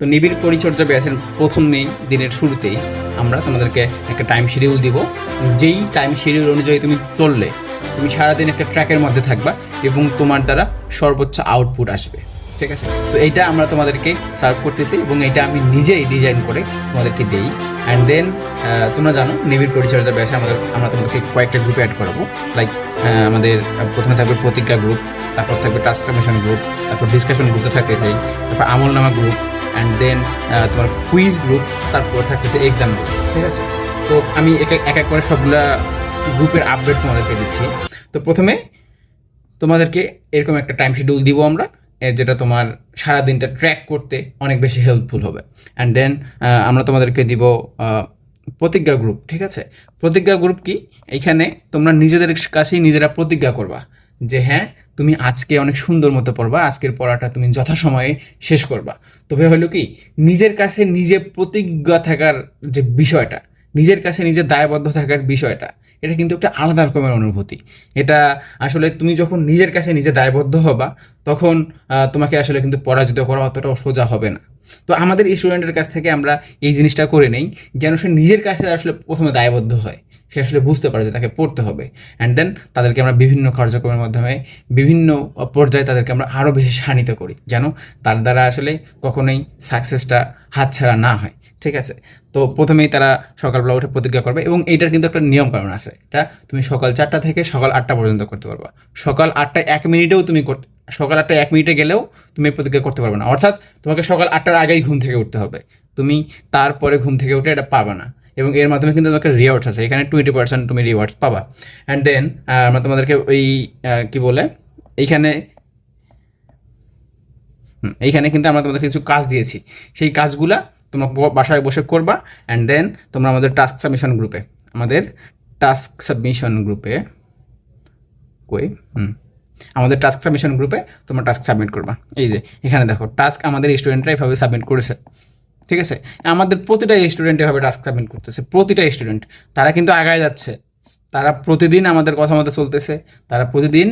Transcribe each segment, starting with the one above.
তো নিবিড় পরিচর্যা ব্যাচের প্রথম দিনের শুরুতেই আমরা তোমাদেরকে একটা টাইম শিডিউল দিব। যেই টাইম শিডিউল অনুযায়ী তুমি চললে তুমি সারাদিন একটা ট্র্যাকের মধ্যে থাকবা এবং তোমার দ্বারা সর্বোচ্চ আউটপুট আসবে। ঠিক আছে, তো এইটা আমরা তোমাদেরকে সার্ভ করতেছি এবং এইটা আমি নিজেই ডিজাইন করে তোমাদেরকে দেই। অ্যান্ড দেন তোমরা জানো নিবিড় পরিচর্যা ব্যাচে আমরা তোমাদেরকে কয়েকটা গ্রুপে অ্যাড করাবো। লাইক আমাদের প্রথমে থাকবে প্রতিজ্ঞা গ্রুপ, তারপর থাকবে টাস্ক সাবমিশন গ্রুপ, তারপর ডিসকাশন গ্রুপে থাকতেছে, তারপর আমলনামা গ্রুপ, অ্যান্ড দেন তোমার কুইজ গ্রুপ, তারপর থাকতেছে এক্সাম গ্রুপ। ঠিক আছে, তো আমি এক এক করে সবগুলা গ্রুপের আপডেট তোমাদেরকে দিচ্ছি। তো প্রথমে তোমাদেরকে এরকম একটা টাইম শিডিউল দিব আমরা, যেটা তোমার সারা দিনটা ট্র্যাক করতে অনেক বেশি হেল্পফুল হবে। অ্যান্ড দেন আমরা তোমাদেরকে দিব প্রতিজ্ঞা গ্রুপ। ঠিক আছে, প্রতিজ্ঞা গ্রুপ কি? এইখানে তোমরা নিজেদের কাছেই নিজেরা প্রতিজ্ঞা করবা যে হ্যাঁ তুমি আজকে অনেক সুন্দর মতো পড়বা, আজকের পড়াটা তুমি যথাসময়ে শেষ করবা। তবে হলো কি, নিজের কাছে নিজে প্রতিজ্ঞা থাকার যে বিষয়টা, নিজের কাছে নিজে দায়বদ্ধ থাকার বিষয়টা, এটা কিন্তু একটা আলাদা রকমের অনুভূতি। এটা আসলে তুমি যখন নিজের কাছে নিজে দায়বদ্ধ হবা তখন তোমাকে আসলে কিন্তু পরাজিত করা অতটাও সোজা হবে না। তো আমাদের স্টুডেন্টের কাছ থেকে আমরা এই জিনিসটা করে নেই যেন সে নিজের কাছে আসলে প্রথমে দায়বদ্ধ হয়, সে আসলে বুঝতে পারে যে তাকে পড়তে হবে। অ্যান্ড দেন তাদেরকে আমরা বিভিন্ন কার্যক্রমের মাধ্যমে বিভিন্ন পর্যায়ে তাদেরকে আমরা আরও বেশি শানিত করি যেন তার দ্বারা আসলে কখনোই সাকসেসটা হাতছাড়া না হয়। ঠিক আছে, তো প্রথমেই তারা সকালবেলা উঠে প্রতিজ্ঞা করবে এবং এইটার কিন্তু একটা নিয়মকানুন আছে। এটা তুমি সকাল 4টা থেকে সকাল 8টা পর্যন্ত করতে পারবা। সকাল 8টায় 1 মিনিটেও তুমি সকাল 8টায় 1 মিনিটে গেলেও তুমি প্রতিজ্ঞা করতে পারবে না। অর্থাৎ তোমাকে সকাল 8টার আগেই ঘুম থেকে উঠতে হবে, তুমি তারপরে ঘুম থেকে উঠে এটা পারবে না। এবং এর মাধ্যমে কিন্তু তোমাকে রিওয়ার্ডস আছে, এখানে 20% তুমি রিওয়ার্ডস পাবা। অ্যান্ড দেন আমরা তোমাদেরকে ওই কী বলে এইখানে কিন্তু আমরা তোমাদের কিছু কাজ দিয়েছি, সেই কাজগুলা তোমরা বাসায় বসে করবা। অ্যান্ড দেন তোমরা আমাদের টাস্ক সাবমিশন গ্রুপে আমাদের টাস্ক সাবমিশন গ্রুপে তোমরা টাস্ক সাবমিট করবা। এই যে এখানে দেখো টাস্ক আমাদের স্টুডেন্টরা এভাবে সাবমিট করেছে। ঠিক আছে, আমাদের প্রতিটা স্টুডেন্ট এভাবে টাস্ক সাবমিট করতেছে, প্রতিটা স্টুডেন্ট। তারা কিন্তু আগায় যাচ্ছে, তারা প্রতিদিন আমাদের কথা মতো চলতেছে, তারা প্রতিদিন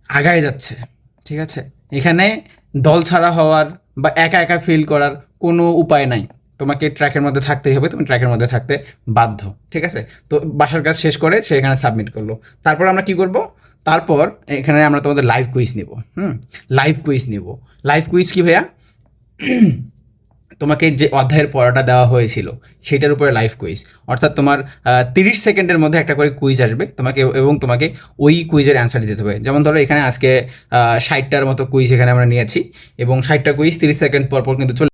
আগায় যাচ্ছে। ঠিক আছে, এখানে দল ছাড়া হওয়ার বা একা একা ফিল করার কোনো উপায় নাই। তোমাকে ট্র্যাকের মধ্যে থাকতেই হবে, তুমি ট্র্যাকের মধ্যে থাকতে বাধ্য। ঠিক আছে, তো বাসার কাজ শেষ করে সে এখানে সাবমিট করলো। তারপর আমরা কি করব? তারপর এখানে আমরা তোমাদের লাইভ কুইজ নিব। লাইভ কুইজ কি ভাইয়া? তোমাকে যে অধ্যায়ের পড়াটা দেওয়া হয়েছিল সেটার উপরে লাইভ কুইজ, অর্থাৎ তোমার 30 সেকেন্ডের মধ্যে একটা করে কুইজ আসবে তোমাকে, এবং তোমাকে ওই কুইজের অ্যান্সার দিতে হবে। যেমন ধরো এখানে আজকে 60টার মতো কুইজ এখানে আমরা নিয়েছি এবং 60টা কুইজ 30 সেকেন্ড পর পর কিন্তু